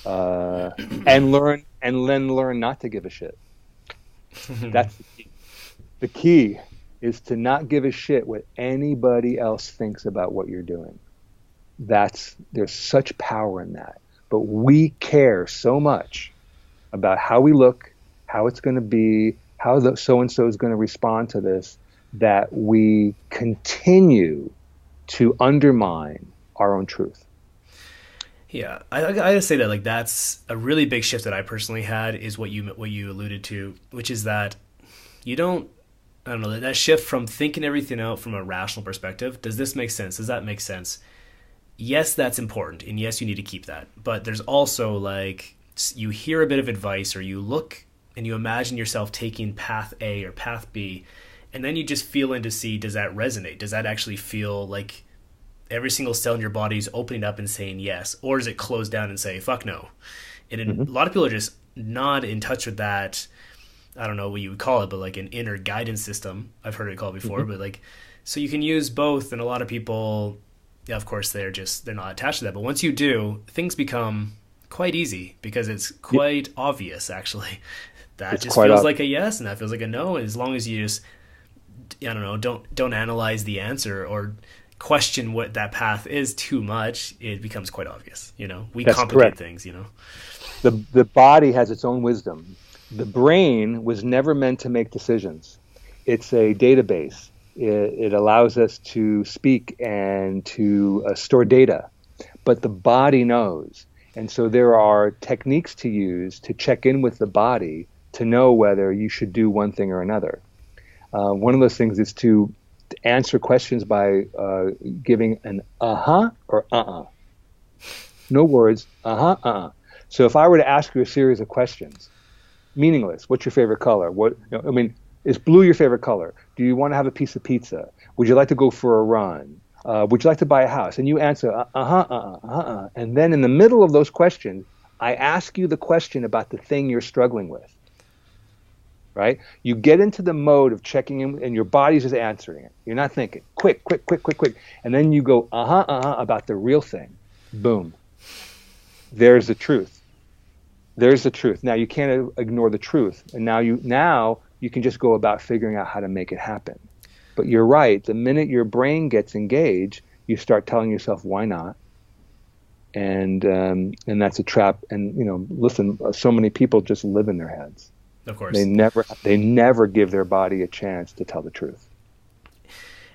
uh, and then learn not to give a shit. That's the key. The key is to not give a shit what anybody else thinks about what you're doing. There's such power in that. But we care so much about how we look, how it's going to be, how the so-and-so is going to respond to this, that we continue to undermine our own truth. Yeah, I gotta say that like that's a really big shift that I personally had is what you alluded to, which is that you don't I don't know that shift from thinking everything out from a rational perspective. Does this make sense? Does that make sense? Yes, that's important, and yes, you need to keep that. But there's also like you hear a bit of advice, or you look and you imagine yourself taking path A or path B, and then you just feel in to see, does that resonate? Does that actually feel like every single cell in your body is opening up and saying yes, or is it closed down and say fuck no? And a lot of people are just not in touch with that. I don't know what you would call it, but like an inner guidance system. I've heard it called before, but like, so you can use both. And a lot of people, yeah, of course, they're not attached to that. But once you do, things become quite easy because it's quite obvious, actually. That It's just quite feels up. like a yes, and that feels like a no. And as long as you just, I don't know, don't analyze the answer or question what that path is too much, it becomes quite obvious. We That's complicate correct. things. The body has its own wisdom. The brain was never meant to make decisions. It's a database. It allows us to speak and to store data, but the body knows. And so there are techniques to use to check in with the body to know whether you should do one thing or another. One of those things is to answer questions by giving an uh-huh or uh-uh. No words, uh-huh, uh-uh. So if I were to ask you a series of questions, meaningless, what's your favorite color? Is blue your favorite color? Do you want to have a piece of pizza? Would you like to go for a run? Would you like to buy a house? And you answer, uh-huh, uh-uh, uh-uh. And then in the middle of those questions, I ask you the question about the thing you're struggling with, right? You get into the mode of checking in, and your body's just answering it. You're not thinking, quick, quick, quick, quick, quick. And then you go, uh-huh, uh-huh, about the real thing. Boom. There's the truth. There's the truth. Now you can't ignore the truth. And now you can just go about figuring out how to make it happen. But you're right. The minute your brain gets engaged, you start telling yourself, why not? And that's a trap. And listen, so many people just live in their heads. Of They course. never give their body a chance to tell the truth.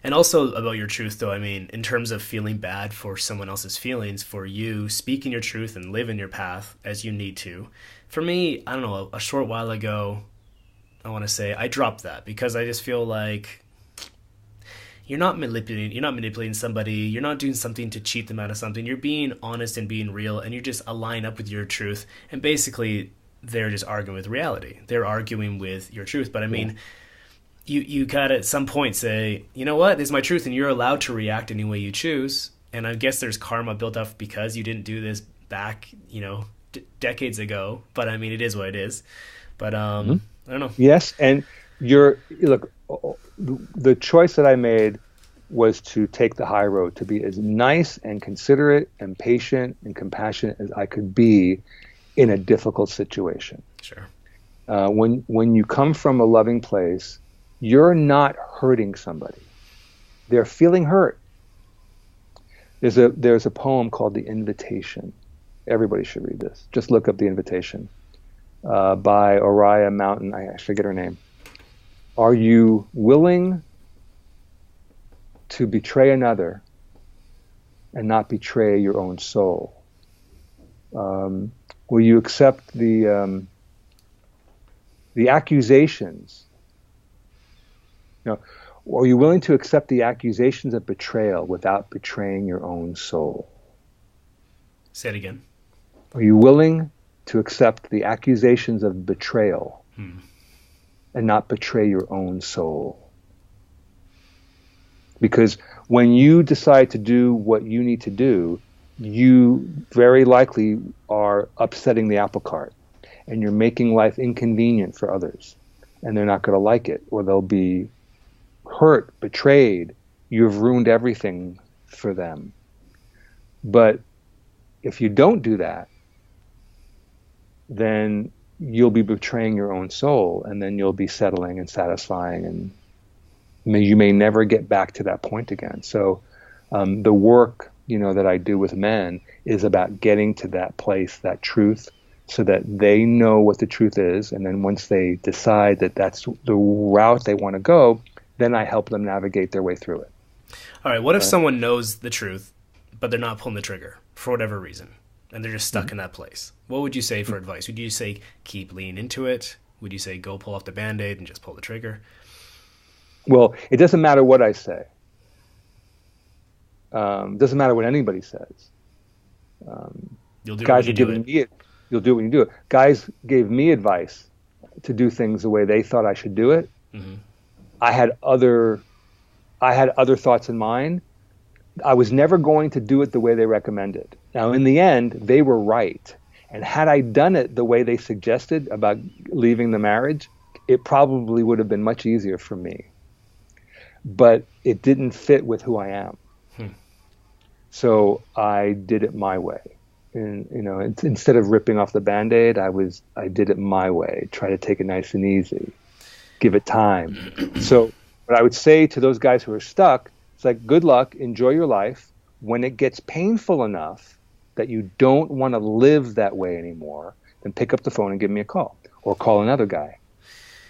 And also about your truth, though, I mean, in terms of feeling bad for someone else's feelings, for you speaking your truth and living your path as you need to. For me, I don't know, a short while ago, I want to say I dropped that because I just feel like you're not manipulating somebody, you're not doing something to cheat them out of something. You're being honest and being real, and you just align up with your truth. And basically, they're just arguing with reality. They're arguing with your truth. But I mean, you gotta at some point say, you know what, this is my truth, and you're allowed to react any way you choose. And I guess there's karma built up because you didn't do this back, decades ago. But I mean, it is what it is. But I don't know. Yes, and look. The choice that I made was to take the high road, to be as nice and considerate and patient and compassionate as I could be in a difficult situation. Sure. When you come from a loving place, you're not hurting somebody. They're feeling hurt. There's a poem called The Invitation. Everybody should read this. Just look up The Invitation by Oriah Mountain. I forget her name. Are you willing to betray another and not betray your own soul? Will you accept the accusations? Are you willing to accept the accusations of betrayal without betraying your own soul? Say it again. Are you willing to accept the accusations of betrayal and not betray your own soul? Because when you decide to do what you need to do, you very likely are upsetting the apple cart, and you're making life inconvenient for others, and they're not going to like it, or they'll be hurt, betrayed. You've ruined everything for them. But if you don't do that, then you'll be betraying your own soul, and then you'll be settling and satisfying, and you may never get back to that point again. So the work, that I do with men is about getting to that place, that truth, so that they know what the truth is. And then once they decide that that's the route they want to go, then I help them navigate their way through it. All right. What if someone knows the truth, but they're not pulling the trigger for whatever reason, and they're just stuck in that place? What would you say for advice? Would you say keep leaning into it? Would you say go pull off the Band-Aid and just pull the trigger? Well, it doesn't matter what I say. It doesn't matter what anybody says. You'll do guys it when you are do giving it. me it. You'll do it when you do it. Guys gave me advice to do things the way they thought I should do it. Mm-hmm. I had other thoughts in mind. I was never going to do it the way they recommended. Now, in the end, they were right. And had I done it the way they suggested about leaving the marriage, it probably would have been much easier for me. But it didn't fit with who I am. So I did it my way. And, instead of ripping off the Band-Aid, I did it my way. Try to take it nice and easy. Give it time. So what I would say to those guys who are stuck, it's like, good luck, enjoy your life. When it gets painful enough that you don't want to live that way anymore, then pick up the phone and give me a call, or call another guy.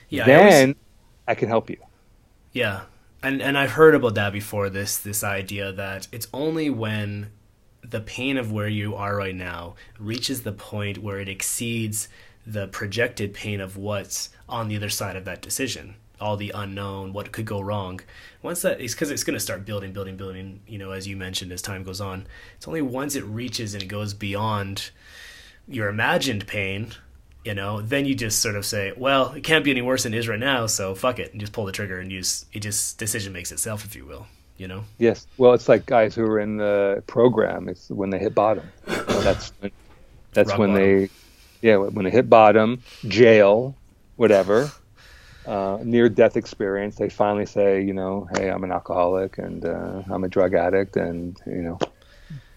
Yeah, then I can help you. Yeah. And I've heard about that before, this idea that it's only when the pain of where you are right now reaches the point where it exceeds the projected pain of what's on the other side of that decision, all the unknown, what could go wrong. Once that is, because it's going to start building, as you mentioned, as time goes on. It's only once it reaches and it goes beyond your imagined pain, then you just sort of say, well, it can't be any worse than it is right now, so fuck it, and just pull the trigger, and decision makes itself, if you will, Yes. Well, it's like guys who are in the program. It's when they hit bottom. That's when bottom. When they hit bottom, jail, whatever, near-death experience, they finally say, hey, I'm an alcoholic, and I'm a drug addict, and,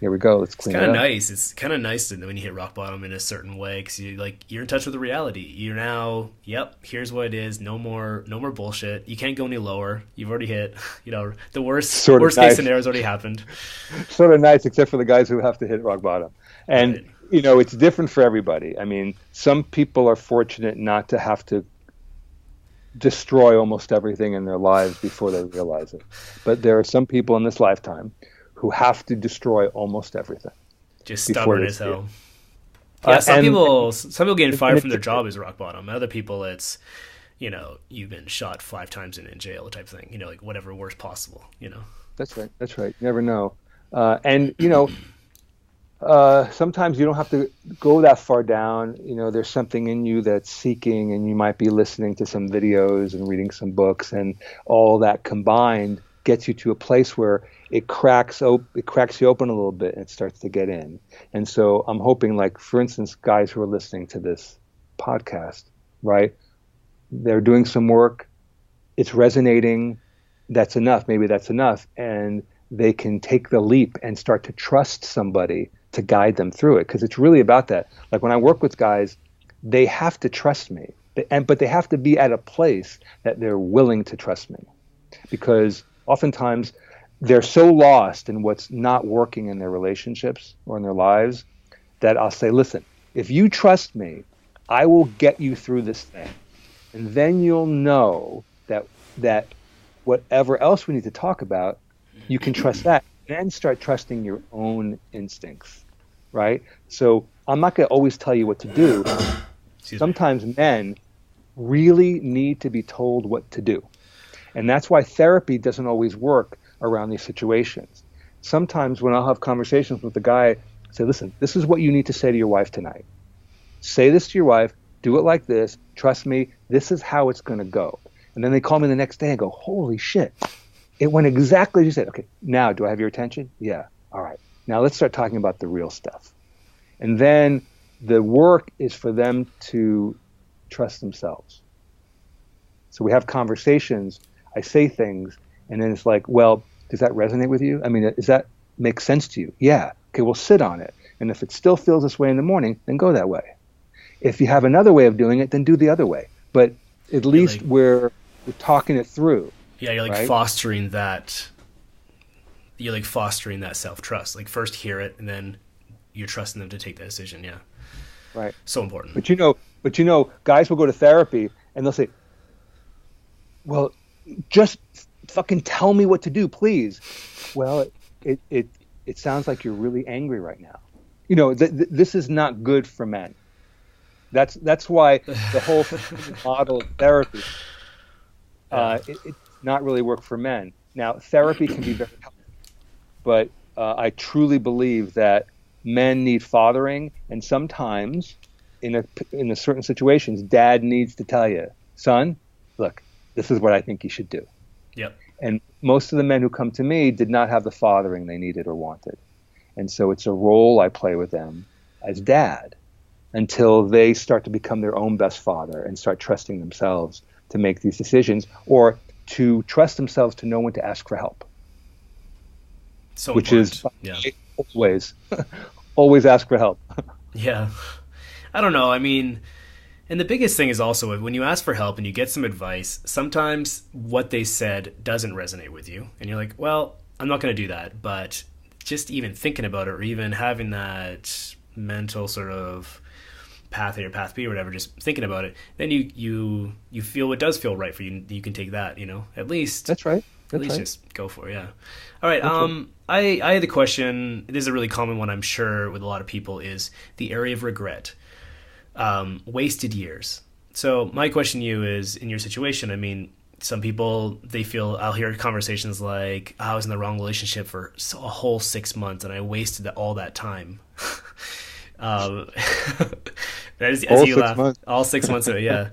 here we go. Let's clean it up. It's kind of nice when you hit rock bottom in a certain way, because you're in touch with the reality. You're now, here's what it is. No more bullshit. You can't go any lower. You've already hit, the worst case scenario has already happened. Sort of nice, except for the guys who have to hit rock bottom. And, Right. It's different for everybody. I mean, some people are fortunate not to have to destroy almost everything in their lives before they realize it. But there are some people in this lifetime who have to destroy almost everything. Just stubborn as hell. Some people getting fired from their job is rock bottom. Other people, it's, you've been shot 5 times and in jail type thing. Whatever worst possible. That's right. You never know. Sometimes you don't have to go that far down. There's something in you that's seeking, and you might be listening to some videos and reading some books, and all that combined gets you to a place where it cracks you open a little bit and it starts to get in. And so I'm hoping, like, for instance, guys who are listening to this podcast, right? They're doing some work. It's resonating. That's enough. Maybe that's enough. And they can take the leap and start to trust somebody to guide them through it. Because it's really about that. Like, when I work with guys, they have to trust me. But they have to be at a place that they're willing to trust me. Because oftentimes they're so lost in what's not working in their relationships or in their lives that I'll say, listen, if you trust me, I will get you through this thing. And then you'll know that whatever else we need to talk about, you can trust that. Then start trusting your own instincts, right? So I'm not going to always tell you what to do. Sometimes men really need to be told what to do. And that's why therapy doesn't always work around these situations. Sometimes when I'll have conversations with the guy, I say, listen, this is what you need to say to your wife tonight. Say this to your wife, do it like this, trust me, this is how it's going to go. And then they call me the next day and go, holy shit, it went exactly as you said. Okay, now do I have your attention? Yeah, all right. Now let's start talking about the real stuff. And then the work is for them to trust themselves. So we have conversations, I say things, and then it's like, well, does that resonate with you? I mean, does that make sense to you? Yeah. Okay, we'll sit on it. And if it still feels this way in the morning, then go that way. If you have another way of doing it, then do the other way. But at least like, we're talking it through. yeah, you're like right? fostering that. You're like fostering that self-trust. Like first hear it, and then you're trusting them to take that decision. Yeah, Right. so important. But guys will go to therapy and they'll say, "Well, just fucking tell me what to do, please." Well, it sounds like you're really angry right now. This is not good for men. That's why the whole model of therapy it's not really work for men. Now, therapy can be very helpful, but I truly believe that men need fathering, and sometimes in a certain situations, dad needs to tell you, son, look, this is what I think you should do. Yep. And most of the men who come to me did not have the fathering they needed or wanted. And so it's a role I play with them as dad until they start to become their own best father and start trusting themselves to make these decisions, or to trust themselves to know when to ask for help. So which important. is always ask for help. Yeah. I don't know. I mean, and the biggest thing is also when you ask for help and you get some advice, sometimes what they said doesn't resonate with you. And you're like, well, I'm not going to do that. But just even thinking about it, or even having that mental sort of path A or path B or whatever, just thinking about it, then you feel what does feel right for you. You can take that, at least. That's right. At least just go for it, yeah. All right, I had a question. This is a really common one, I'm sure, with a lot of people, is the area of regret. Wasted years. So my question to you is, in your situation, I mean, some people, they feel, I'll hear conversations like, I was in the wrong relationship for a whole 6 months and I wasted all that time. As you laugh, all 6 months of it, yeah.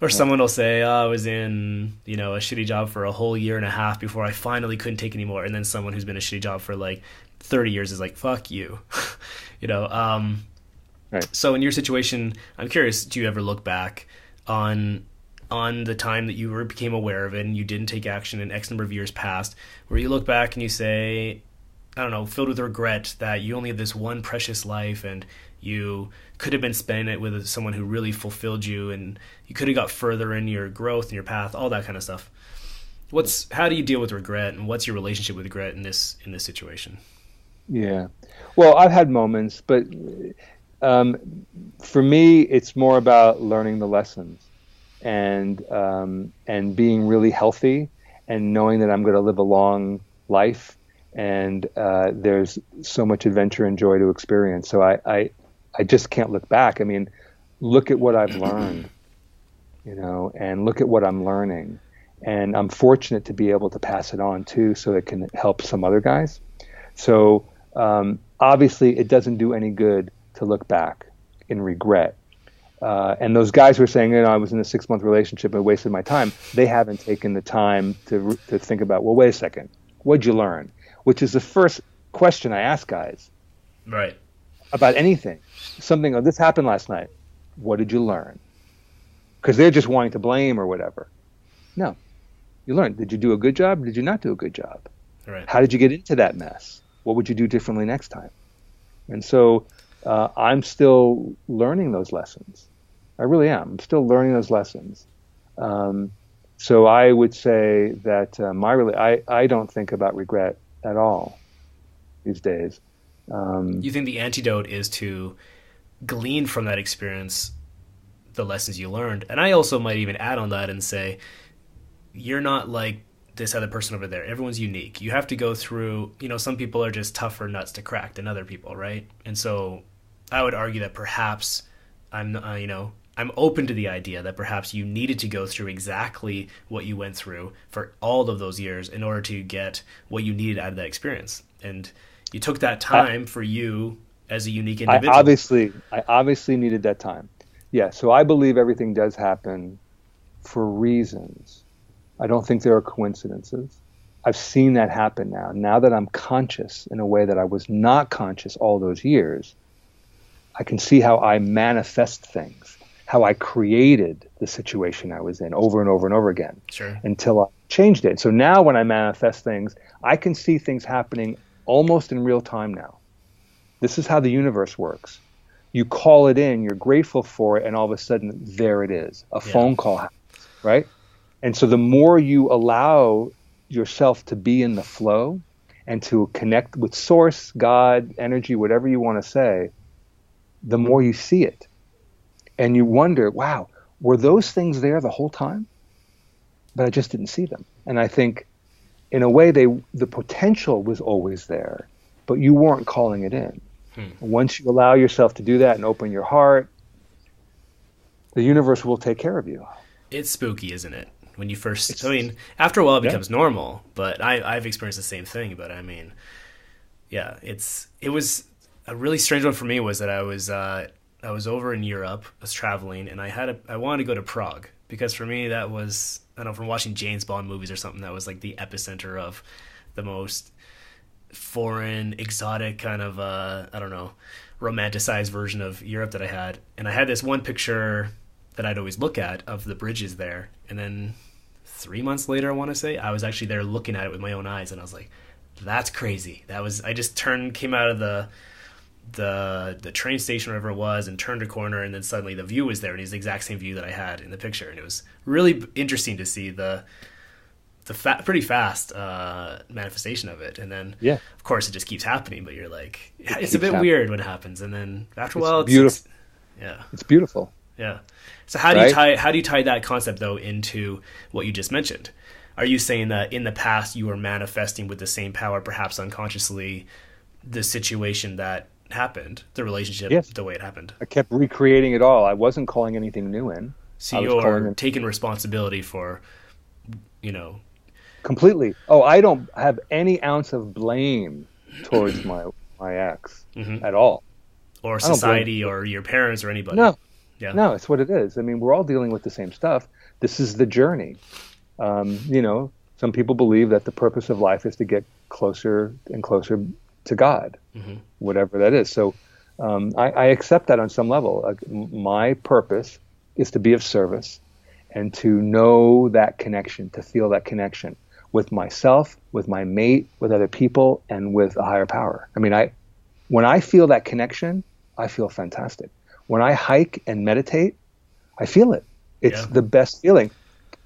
Or someone will say, I was in, a shitty job for a whole year and a half before I finally couldn't take anymore. And then someone who's been in a shitty job for like 30 years is like, fuck you. Right. So in your situation, I'm curious, do you ever look back on the time that you became aware of it and you didn't take action in X number of years past, where you look back and you say, I don't know, filled with regret that you only have this one precious life and you could have been spending it with someone who really fulfilled you, and you could have got further in your growth and your path, all that kind of stuff. How do you deal with regret, and what's your relationship with regret in this situation? Yeah. Well, I've had moments, but for me, it's more about learning the lessons and being really healthy and knowing that I'm going to live a long life, and there's so much adventure and joy to experience. So I just can't look back. I mean, look at what I've learned, and look at what I'm learning. And I'm fortunate to be able to pass it on too, so it can help some other guys. So obviously it doesn't do any good to look back in regret. And those guys who are saying, I was in a 6-month relationship and wasted my time, they haven't taken the time to think about, well, wait a second, what'd you learn? Which is the first question I ask guys. Right. About anything. Something, this happened last night. What did you learn? Because they're just wanting to blame or whatever. No. You learned. Did you do a good job? Did you not do a good job? Right. How did you get into that mess? What would you do differently next time? And so I'm still learning those lessons. I really am. I'm still learning those lessons. So I would say that I don't think about regret at all these days. You think the antidote is to glean from that experience the lessons you learned? And I also might even add on that and say, you're not like this other person over there. Everyone's unique. You have to go through, some people are just tougher nuts to crack than other people, right? And so I would argue that perhaps I'm open to the idea that perhaps you needed to go through exactly what you went through for all of those years in order to get what you needed out of that experience. And you took that time for you as a unique individual. I obviously needed that time. Yeah, so I believe everything does happen for reasons. I don't think there are coincidences. I've seen that happen now. Now that I'm conscious in a way that I was not conscious all those years, I can see how I manifest things, how I created the situation I was in over and over and over again. Sure. Until I changed it. So now when I manifest things, I can see things happening almost in real time now. This is how the universe works. You call it in, you're grateful for it, and all of a sudden, there it is. A phone call happens, right? And so the more you allow yourself to be in the flow and to connect with source, God, energy, whatever you want to say, the more you see it. And you wonder, wow, were those things there the whole time? But I just didn't see them. And I think, in a way, the potential was always there, but you weren't calling it in. Once you allow yourself to do that and open your heart, the universe will take care of you. It's spooky, isn't it? When you first, I mean, after a while it becomes normal, but I've experienced the same thing. But I mean, yeah, it was a really strange one for me. Was that I was over in Europe, I was traveling, and I wanted to go to Prague, because for me that was, I don't know, from watching James Bond movies or something, that was like the epicenter of the most foreign, exotic kind of, I don't know, romanticized version of Europe that I had. And I had this one picture that I'd always look at of the bridges there. And then 3 months later, I want to say, I was actually there looking at it with my own eyes. And I was like, that's crazy. I just came out of the train station, wherever it was, and turned a corner. And then suddenly the view was there. And it was the exact same view that I had in the picture. And it was really interesting to see the pretty fast manifestation of it. And then, of course, it just keeps happening, but you're like, it's a bit weird when it happens. And then after a while, it's beautiful. It's beautiful. Yeah. So how do you tie that concept, though, into what you just mentioned? Are you saying that in the past you were manifesting with the same power, perhaps unconsciously, the situation that happened, the relationship, the way it happened? I kept recreating it all. I wasn't calling anything new in. So you're taking responsibility for, completely. Oh, I don't have any ounce of blame towards my ex at all. Or society or your parents or anybody. No. Yeah. No, it's what it is. I mean, we're all dealing with the same stuff. This is the journey. Some people believe that the purpose of life is to get closer and closer to God, whatever that is. So I accept that on some level. My purpose is to be of service and to know that connection, to feel that connection with myself, with my mate, with other people, and with a higher power. I mean, when I feel that connection, I feel fantastic. When I hike and meditate, I feel it. It's the best feeling.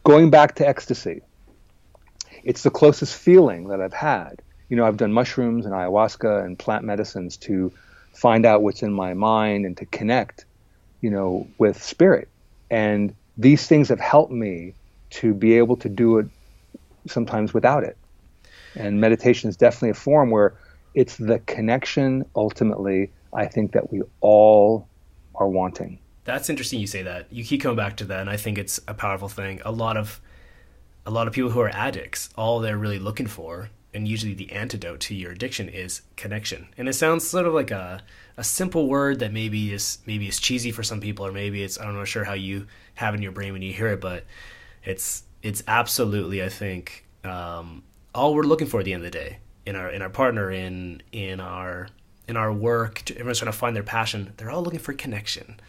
Going back to ecstasy, it's the closest feeling that I've had. I've done mushrooms and ayahuasca and plant medicines to find out what's in my mind and to connect, with spirit. And these things have helped me to be able to do it sometimes without it. And meditation is definitely a form where it's the connection, ultimately, I think, that we all are wanting. That's interesting you say that. You keep coming back to that, and I think it's a powerful thing. A lot of people who are addicts, all they're really looking for, and usually the antidote to your addiction, is connection. And it sounds sort of like a simple word that maybe is cheesy for some people, or maybe it's, I'm not sure how you have in your brain when you hear it, but it's absolutely, I think, all we're looking for at the end of the day in our partner, in our work. Everyone's trying to find their passion. They're all looking for connection.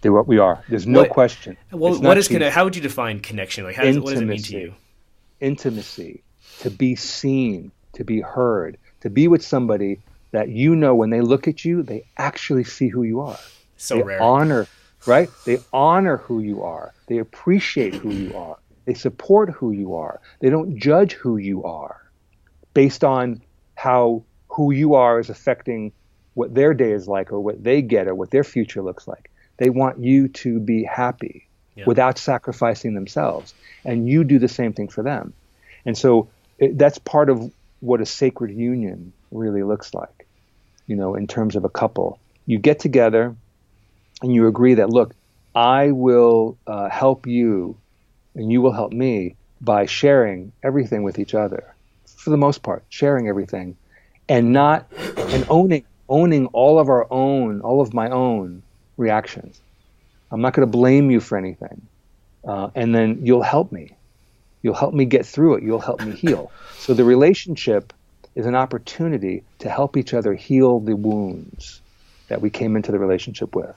We are. There's no question. Well, what is how would you define connection? Like, what does it mean to you? Intimacy, to be seen, to be heard, to be with somebody that when they look at you, they actually see who you are. So rare. Right? They honor who you are. They appreciate who you are. They support who you are. They don't judge who you are based on how who you are is affecting what their day is like, or what they get, or what their future looks like. They want you to be happy without sacrificing themselves. And you do the same thing for them. And so that's part of what a sacred union really looks like, in terms of a couple. You get together and you agree that, look, I will help you and you will help me by sharing everything with each other, for the most part, sharing everything, and owning all of my own reactions. I'm not going to blame you for anything. And then you'll help me. You'll help me get through it. You'll help me heal. So the relationship is an opportunity to help each other heal the wounds that we came into the relationship with.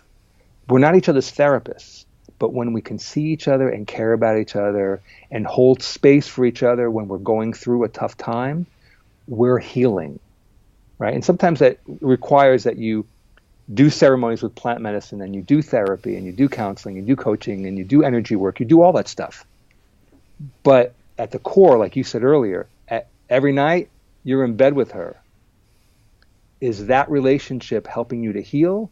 We're not each other's therapists, but when we can see each other and care about each other and hold space for each other when we're going through a tough time, we're healing, right? And sometimes that requires that you do ceremonies with plant medicine, and you do therapy, and you do counseling, you do coaching, and you do energy work, you do all that stuff. But at the core, like you said earlier, every night you're in bed with her. Is that relationship helping you to heal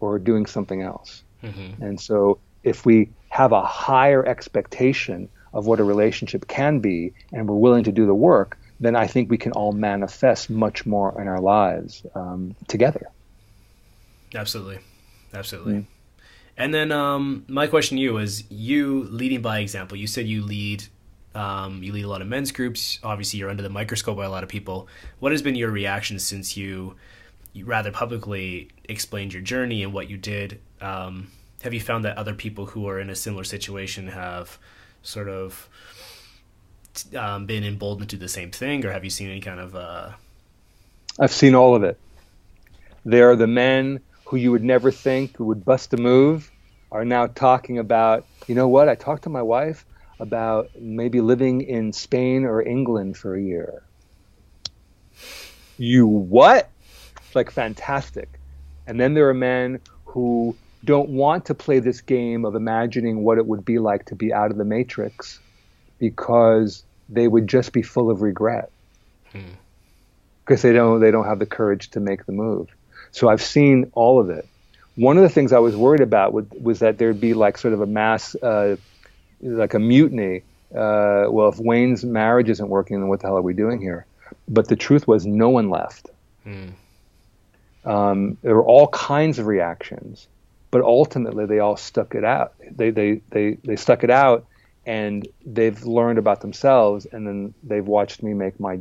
or doing something else? Mm-hmm. And so if we have a higher expectation of what a relationship can be and we're willing to do the work, then I think we can all manifest much more in our lives together. Absolutely. Mm. And then my question to you is, you leading by example. You said you lead a lot of men's groups. Obviously, you're under the microscope by a lot of people. What has been your reaction since you rather publicly explained your journey and what you did? Have you found that other people who are in a similar situation have sort of been emboldened to do the same thing, or have you seen any kind of... I've seen all of it. There are the men who you would never think would bust a move are now talking about, you know what, I talked to my wife about maybe living in Spain or England for a year. You what? Like, fantastic. And then there are men who don't want to play this game of imagining what it would be like to be out of the matrix because they would just be full of regret. Because they don't have the courage to make the move. So I've seen all of it. One of the things I was worried about was that there'd be like sort of a mass, like a mutiny. Well, if Wayne's marriage isn't working, then what the hell are we doing here? But the truth was no one left. There were all kinds of reactions, but ultimately they all stuck it out. They stuck it out, and they've learned about themselves, and then they've watched me make my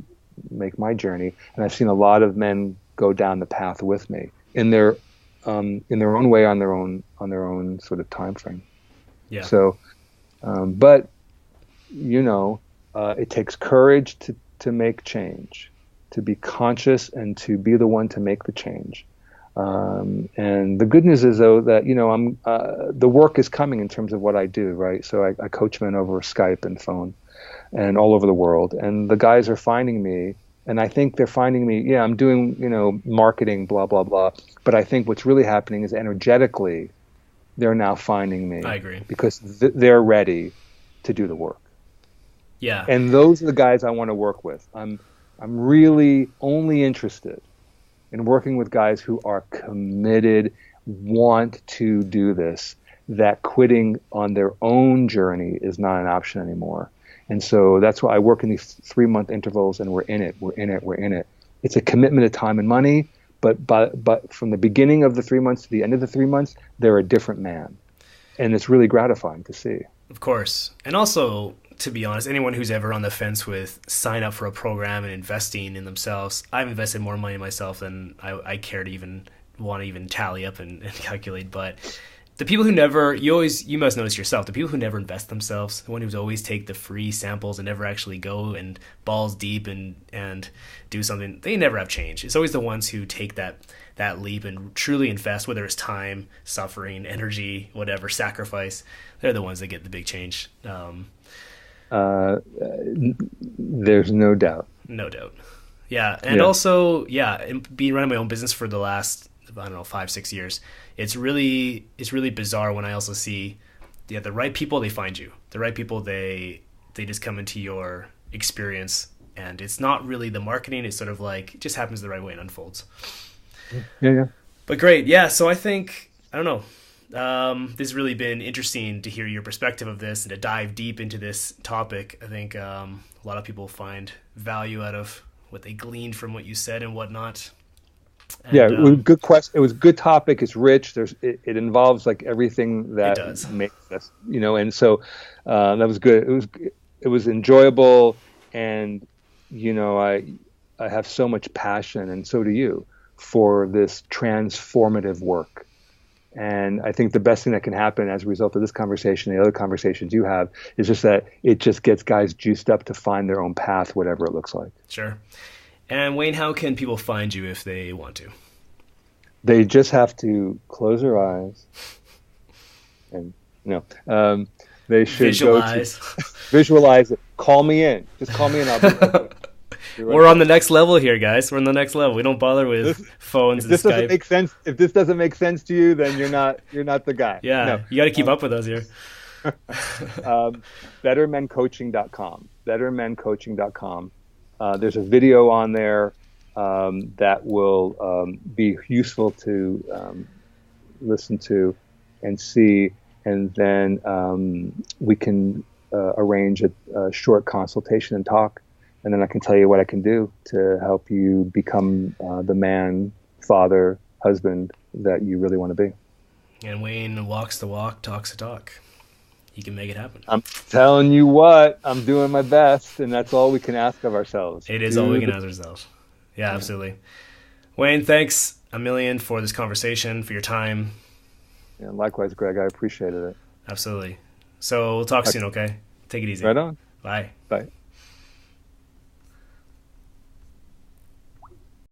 journey. And I've seen a lot of men go down the path with me in their own way, on their own sort of time frame. Yeah. So, but it takes courage to make change, to be conscious and to be the one to make the change. And the good news is, though, that the work is coming in terms of what I do, right? So I coach men over Skype and phone, and all over the world, and the guys are finding me. And I think they're finding me, yeah, I'm doing, marketing, blah, blah, blah. But I think what's really happening is energetically, they're now finding me. I agree. Because they're ready to do the work. Yeah. And those are the guys I want to work with. I'm really only interested in working with guys who are committed, want to do this, that quitting on their own journey is not an option anymore. And so that's why I work in these 3-month intervals, and we're in it. It's a commitment of time and money, but from the beginning of the 3 months to the end of the 3 months, they're a different man. And it's really gratifying to see. Of course. And also, to be honest, anyone who's ever on the fence with sign up for a program and investing in themselves, I've invested more money in myself than I care to even want to even tally up and calculate. But the people who never, you must notice yourself, the people who never invest themselves, the one who's always take the free samples and never actually go and balls deep and do something, they never have change. It's always the ones who take that leap and truly invest, whether it's time, suffering, energy, whatever, sacrifice. They're the ones that get the big change. There's no doubt. No doubt. Yeah. And also, being running my own business for the last, 5-6 years, it's really bizarre when I also see the right people, they find you. The right people, they just come into your experience, and it's not really the marketing. It's sort of like, it just happens the right way and unfolds. Yeah. But great. Yeah. So I think, I don't know. This has really been interesting to hear your perspective of this and to dive deep into this topic. I think a lot of people find value out of what they gleaned from what you said and whatnot. And, it was a good question. It was a good topic. It's rich. It involves like everything that makes us, and so that was good. It was enjoyable, and I have so much passion, and so do you, for this transformative work. And I think the best thing that can happen as a result of this conversation and the other conversations you have is just that it just gets guys juiced up to find their own path, whatever it looks like. Sure. And Wayne, how can people find you if they want to? They just have to close their eyes and they should visualize. Visualize it. Call me in. Just call me in. I'll be We're on the next level here, guys. We're on the next level. We don't bother with phones and Skype. If this doesn't make sense to you, then you're not the guy. Yeah, no. You got to keep up with us here. BetterMenCoaching.com. BetterMenCoaching.com. There's a video on there that will be useful to listen to and see, and then we can arrange a short consultation and talk, and then I can tell you what I can do to help you become the man, father, husband that you really want to be. And Wayne walks the walk, talks the talk. He can make it happen. I'm telling you what, I'm doing my best, and that's all we can ask of ourselves. It is all we can ask ourselves. Yeah, absolutely. Wayne, thanks a million for this conversation, for your time. Yeah, likewise, Greg. I appreciated it. Absolutely. So we'll talk soon, okay? Take it easy. Right on. Bye. Bye.